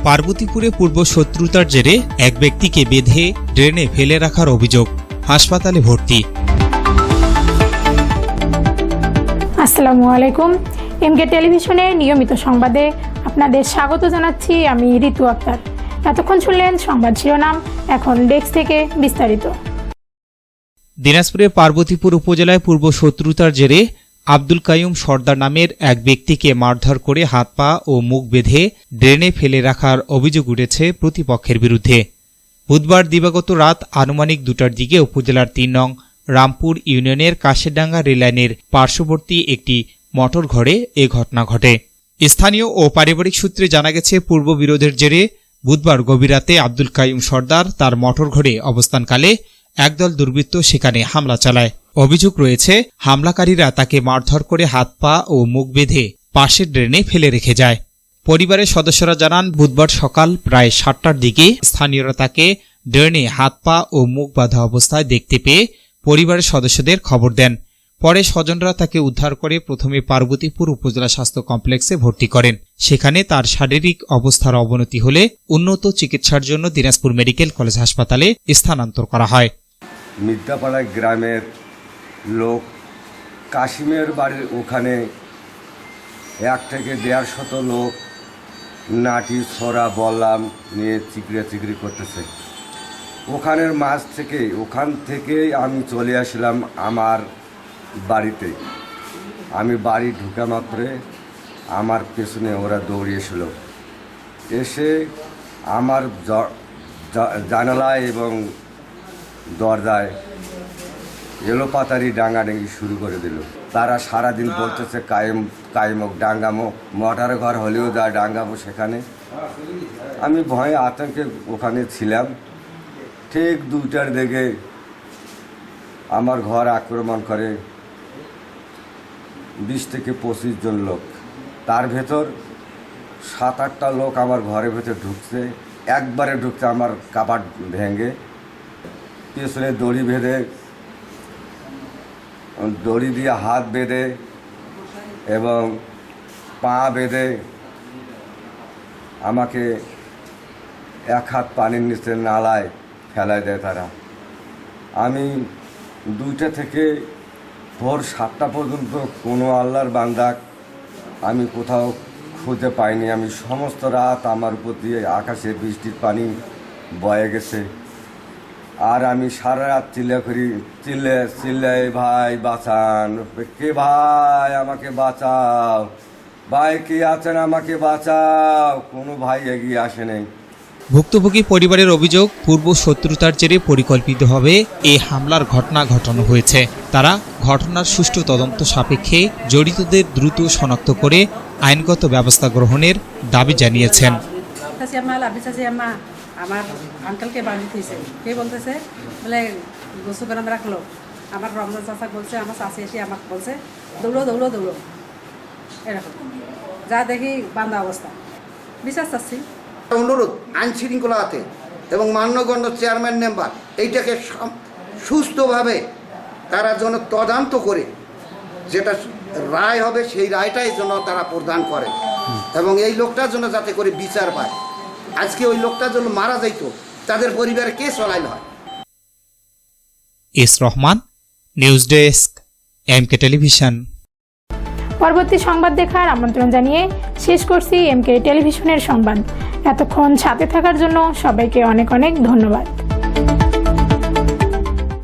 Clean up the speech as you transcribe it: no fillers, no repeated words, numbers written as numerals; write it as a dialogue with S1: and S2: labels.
S1: পার্বতীপুরে পূর্ব শত্রুতার জেরে এক ব্যক্তিকে বেঁধে ড্রেনে ফেলে রাখার অভিযোগ, হাসপাতালে ভর্তি।
S2: আসসালামু আলাইকুম। এমকে টেলিভিশনের নিয়মিত সংবাদে আপনাদের স্বাগত জানাচ্ছি। আমি ঋতু আক্তার। এতক্ষণ শুনলেন সংবাদ শিরোনাম, এখন ডেস্ক থেকে বিস্তারিত।
S1: দিনাজপুরের পার্বতীপুর উপজেলায় পূর্ব শত্রুতার জেরে আব্দুল কাইয়ুম সর্দার নামের এক ব্যক্তিকে মারধর করে হাত পা ও মুখ বেঁধে ড্রেনে ফেলে রাখার অভিযোগ উঠেছে প্রতিপক্ষের বিরুদ্ধে। বুধবার দিবাগত রাত আনুমানিক 2টার দিকে উপজেলার 3 নং রামপুর ইউনিয়নের কাশেরডাঙ্গা রেললাইনের পার্শ্ববর্তী একটি মোটর ঘরে এ ঘটনা ঘটে। স্থানীয় ও পারিবারিক সূত্রে জানা গেছে, পূর্ব বিরোধের জেরে বুধবার গভীর রাতে আব্দুল কাইয়ুম সর্দার তার মোটর ঘরে অবস্থানকালে একদল দুর্বৃত্ত সেখানে হামলা চালায়। অভিযোগ রয়েছে, হামলাকারীরা তাকে মারধর করে হাত পা ও মুখ বেঁধে পাশের ড্রেনে ফেলে রেখে যায়। পরিবারের সদস্যরা জানান, বুধবার সকাল প্রায় 7টার দিকে স্থানীয়রা তাকে ড্রেনে হাত পা ও মুখ বাঁধা অবস্থায় দেখতে পেয়ে পরিবারের সদস্যদের খবর দেন। পরে স্বজনরা তাকে উদ্ধার করে প্রথমে পার্বতীপুর উপজেলা স্বাস্থ্য কমপ্লেক্সে ভর্তি করেন। সেখানে তার শারীরিক অবস্থার অবনতি হলে উন্নত চিকিৎসার জন্য দিনাজপুর মেডিকেল কলেজ হাসপাতালে স্থানান্তর করা হয়।
S3: মিদ্যাপাড়া গ্রামের লোক কাশিমের বাড়ির ওখানে 1 থেকে 150 লোক নাটি ছড়া বললাম নিয়ে চিকড়ি করতেছে। ওখান থেকেই আমি চলে আসলাম আমার বাড়িতে। আমি বাড়ি ঢুকা মাত্রে আমার পেছনে ওরা দৌড়িয়েছিল, এসে আমার জানালায় এবং দরজায় এলোপাতারি ডাঙ্গাডাঙ্গি শুরু করে দিল। তারা সারাদিন বলতেছে কায়েমক ডাঙ্গামো, মোটর ঘর হলেও যা ডাঙ্গামো সেখানে। আমি ভয়ে আতঙ্কে ওখানে ছিলাম। ঠিক 2টার দিকে আমার ঘর আক্রমণ করে 20 থেকে 25 জন লোক। তার ভেতর 7-8টা লোক আমার ঘরের ভেতর ঢুকছে। একবারে ঢুকছে আমার কাপাট ভেঙে, পেছনে দড়ি দিয়ে হাত বেঁধে এবং পা বেঁধে আমাকে 1 হাত পানির নিচে নালায় ফেলায় দেয় তারা। আমি 2টা থেকে ভোর 7টা পর্যন্ত কোনো আল্লাহর বান্দা আমি কোথাও খুঁজে পাইনি। আমি সমস্ত রাত আমার উপর দিয়ে আকাশে বৃষ্টির পানি বয়ে গেছে। আর আমি সারা রাত চিল্লাই ভাই বাঁচান, কে ভাই আমাকে বাঁচাও, ভাই কে আছেন আমাকে বাঁচাও। কোনো ভাই এগিয়ে আসেনি।
S1: ভুক্তভোগী পরিবারের অভিযোগ, পূর্ব শত্রুতার জেরে পরিকল্পিতভাবে এই হামলার ঘটনা ঘটানো হয়েছে। তারা ঘটনার সুষ্ঠু তদন্ত সাপেক্ষে জড়িতদের দ্রুত শনাক্ত করে আইনগত ব্যবস্থা গ্রহণের দাবি জানিয়েছেন।
S4: আমার আঙ্কেলকে বাড়ি দিয়েছে, কে বলতেছে বলে গোসু করে রাখলো। আমার রমজান চাচা বলছে, আমার চাষি এসে আমাকে বলছে দৌড়ো এরকম। যা দেখি বান্ধা অবস্থা, বিশ্বাস চাচ্ছি।
S5: অনুরোধ আইন শৃঙ্খলাতে এবং মান্যগণ্য চেয়ারম্যান মেম্বার এইটাকে সুস্থভাবে তারা যেন তদন্ত করে যেটা রায় হবে সেই রায়টাই যেন তারা প্রদান করে এবং এই লোকটার জন্য যাতে করে বিচার পায়। আজকে ওই লোকটার জন্য মারা যাইত, তাদের পরিবারে কে চলাইল হয়।
S1: S Rahman, news desk, MK television.
S2: পরবর্তী সংবাদ দেখার আমন্ত্রণ জানিয়ে শেষ করছি এমকে টেলিভিশনের সংবাদ। এতক্ষণ সাথে থাকার জন্য সবাইকে অনেক ধন্যবাদ।